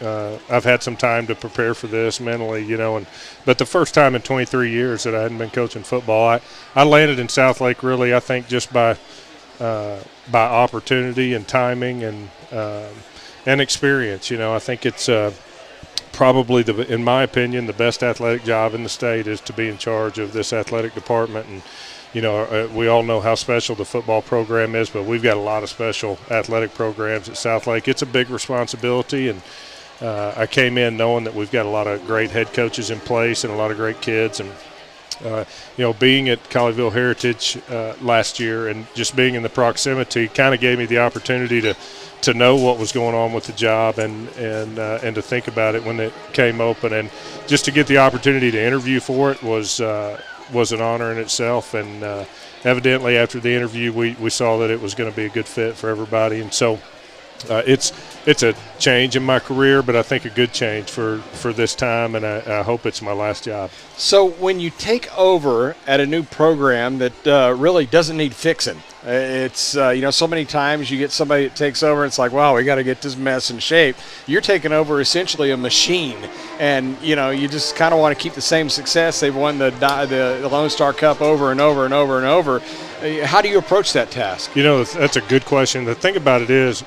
I've had some time to prepare for this mentally, but the first time in 23 years that I hadn't been coaching football, I landed in Southlake really, I think, just by opportunity and timing and experience. I think it's probably, in my opinion, the best athletic job in the state is to be in charge of this athletic department. And we all know how special the football program is, but we've got a lot of special athletic programs at Southlake. It's a big responsibility, and I came in knowing that we've got a lot of great head coaches in place and a lot of great kids. And being at Colleyville Heritage last year and just being in the proximity kind of gave me the opportunity to know what was going on with the job and to think about it when it came open, and just to get the opportunity to interview for it was an honor in itself. And evidently after the interview we saw that it was going to be a good fit for everybody, and so it's a change in my career, but I think a good change for this time, and I hope it's my last job. So when you take over at a new program that really doesn't need fixing, it's so many times you get somebody that takes over and it's like, wow, we got to get this mess in shape. You're taking over essentially a machine, and you just kind of want to keep the same success. They've won the Lone Star Cup over and over and over and over. How do you approach that task? That's a good question. The thing about it is,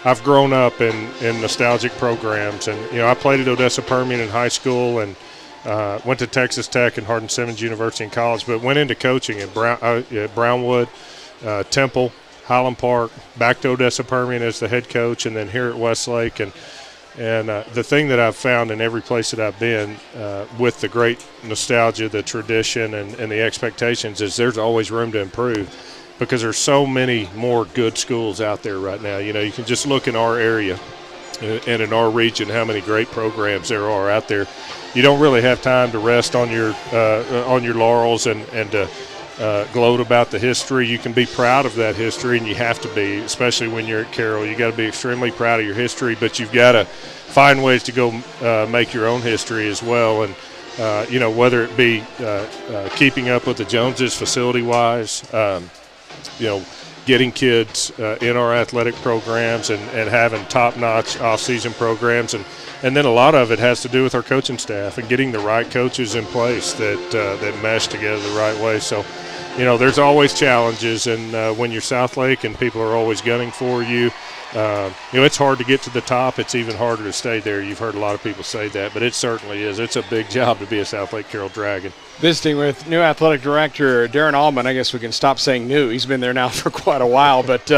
I've grown up in nostalgic programs, and I played at Odessa Permian in high school and went to Texas Tech and Hardin-Simmons University in college, but went into coaching at Brownwood, Temple, Highland Park, back to Odessa Permian as the head coach, and then here at Westlake. And the thing that I've found in every place that I've been with the great nostalgia, the tradition, and the expectations is there's always room to improve, because there's so many more good schools out there right now. You can just look in our area and in our region how many great programs there are out there. You don't really have time to rest on your laurels and to gloat about the history. You can be proud of that history, and you have to be, especially when you're at Carroll. You got to be extremely proud of your history, but you've got to find ways to go make your own history as well. And whether it be keeping up with the Joneses facility-wise, getting kids in our athletic programs and having top-notch off-season programs, and then a lot of it has to do with our coaching staff and getting the right coaches in place that mesh together the right way. So, there's always challenges, and when you're Southlake and people are always gunning for you, it's hard to get to the top. It's even harder to stay there. You've heard a lot of people say that, but it certainly is. It's a big job to be a Southlake Carroll Dragon. Visiting with new athletic director Darren Allman. I guess we can stop saying new. He's been there now for quite a while, but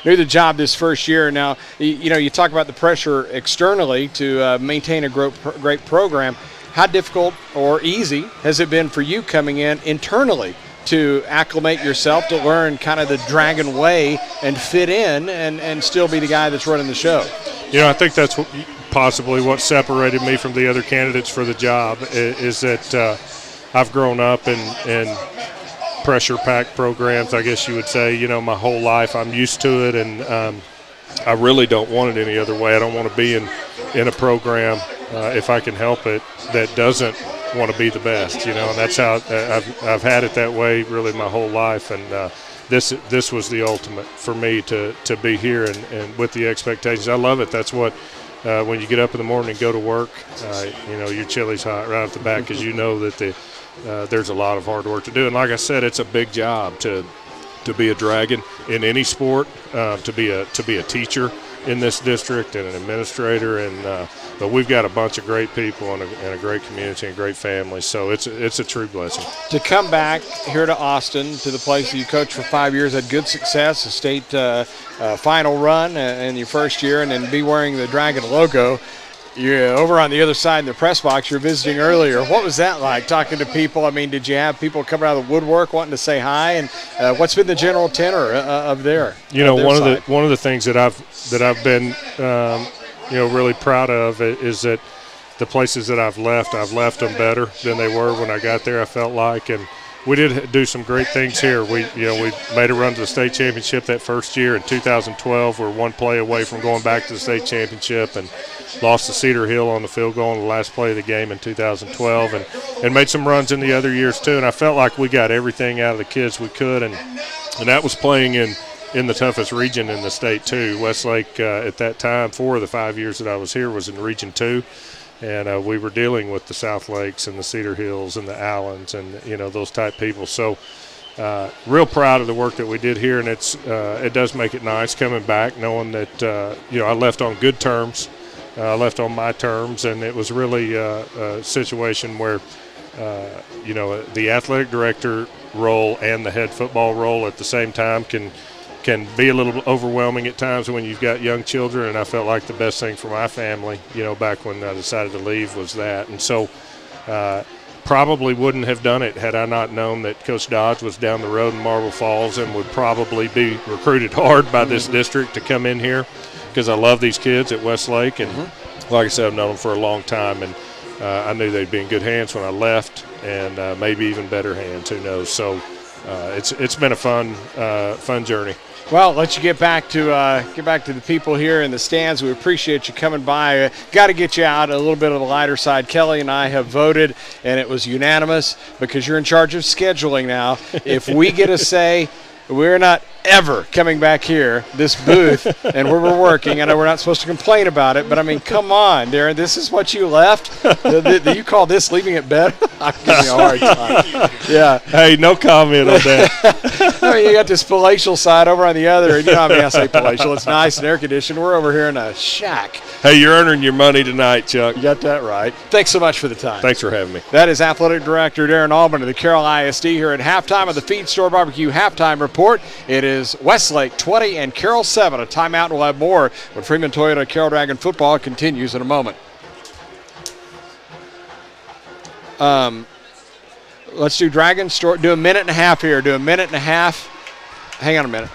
knew the job this first year. Now, you talk about the pressure externally to maintain a great program. How difficult or easy has it been for you coming in internally to acclimate yourself, to learn kind of the Dragon way and fit in and still be the guy that's running the show? I think that's possibly what separated me from the other candidates for the job is that I've grown up in pressure-packed programs, I guess you would say, my whole life. I'm used to it, and I really don't want it any other way. I don't want to be in a program, if I can help it, that doesn't want to be the best, and that's how I've had it that way really my whole life. And this was the ultimate for me to be here and with the expectations. I love it. That's what when you get up in the morning and go to work, your chili's hot right off the bat, because you know that there's a lot of hard work to do. And like I said, it's a big job to be a Dragon in any sport, to be a teacher in this district and an administrator, but we've got a bunch of great people and a great community and great families, so it's a true blessing. To come back here to Austin, to the place that you coached for 5 years, had good success, a state final run in your first year, and then be wearing the Dragon logo. You're over on the other side in the press box you were visiting earlier. What was that like, talking to people? I mean, did you have people coming out of the woodwork wanting to say hi? And what's been the general tenor of their one of the things that I've been really proud of is that the places that I've left them better than they were when I got there, I felt like. And we did do some great things here. We made a run to the state championship that first year in 2012. We're one play away from going back to the state championship, and lost to Cedar Hill on the field goal in the last play of the game in 2012, and made some runs in the other years too. And I felt like we got everything out of the kids we could, and that was playing in in the toughest region in the state too. Westlake at that time, 4 of the 5 years that I was here, was in Region 2. And we were dealing with the South Lakes and the Cedar Hills and the Allens and, those type people. So real proud of the work that we did here, and it does make it nice coming back knowing that, I left on good terms. I left on my terms, and it was really a situation where, the athletic director role and the head football role at the same time can be a little overwhelming at times when you've got young children, and I felt like the best thing for my family, back when I decided to leave, was that. And so probably wouldn't have done it had I not known that Coach Dodge was down the road in Marble Falls and would probably be recruited hard by this district to come in here, because I love these kids at Westlake, and like I said, I've known them for a long time, and I knew they'd be in good hands when I left, and maybe even better hands, who knows. So it's been a fun journey. Well, let you get back to the people here in the stands. We appreciate you coming by. Got to get you out a little bit of the lighter side. Kelly and I have voted, and it was unanimous, because you're in charge of scheduling now. If we get a say, we're not ever coming back here, this booth, and where we're working. I know we're not supposed to complain about it, but I mean, come on, Darren, this is what you left? You call this leaving it better? I'm giving you a hard time. Yeah. Hey, no comment on that. I mean, you got this palatial side over on the other, and I say palatial. It's nice and air conditioned. We're over here in a shack. Hey, you're earning your money tonight, Chuck. You got that right. Thanks so much for the time. Thanks for having me. That is Athletic Director Darren Allman of the Carroll ISD here at halftime of the Feed Store Barbecue Halftime Report. It is Westlake 20 and Carroll 7. A timeout, and we'll have more when Freeman Toyota Carroll Dragon football continues in a moment. Let's do Dragon Store. Do a minute and a half here. Do a minute and a half. Hang on a minute.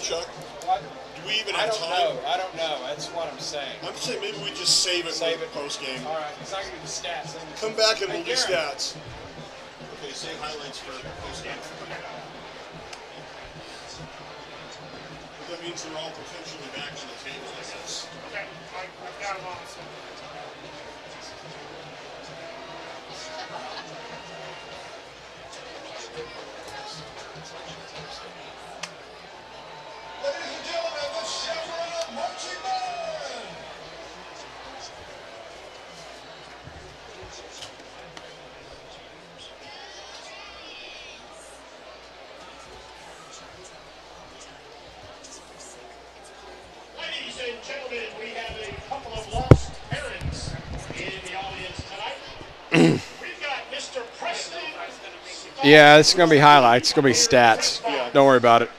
Chuck, do we even have time? I don't know. That's what I'm saying. I'm saying maybe we just save it post game. All right. It's not going to be the stats. Come back and we'll do stats. Okay, save highlights for post game. That means they're all potentially back on the table, I guess. Okay, I've got them all. Ladies and gentlemen, the Chevrolet Marching Band! Ladies and gentlemen, we have a couple of lost parents in the audience tonight. We've got Mr. Preston. Yeah, it's going to be highlights. It's going to be stats. Don't worry about it.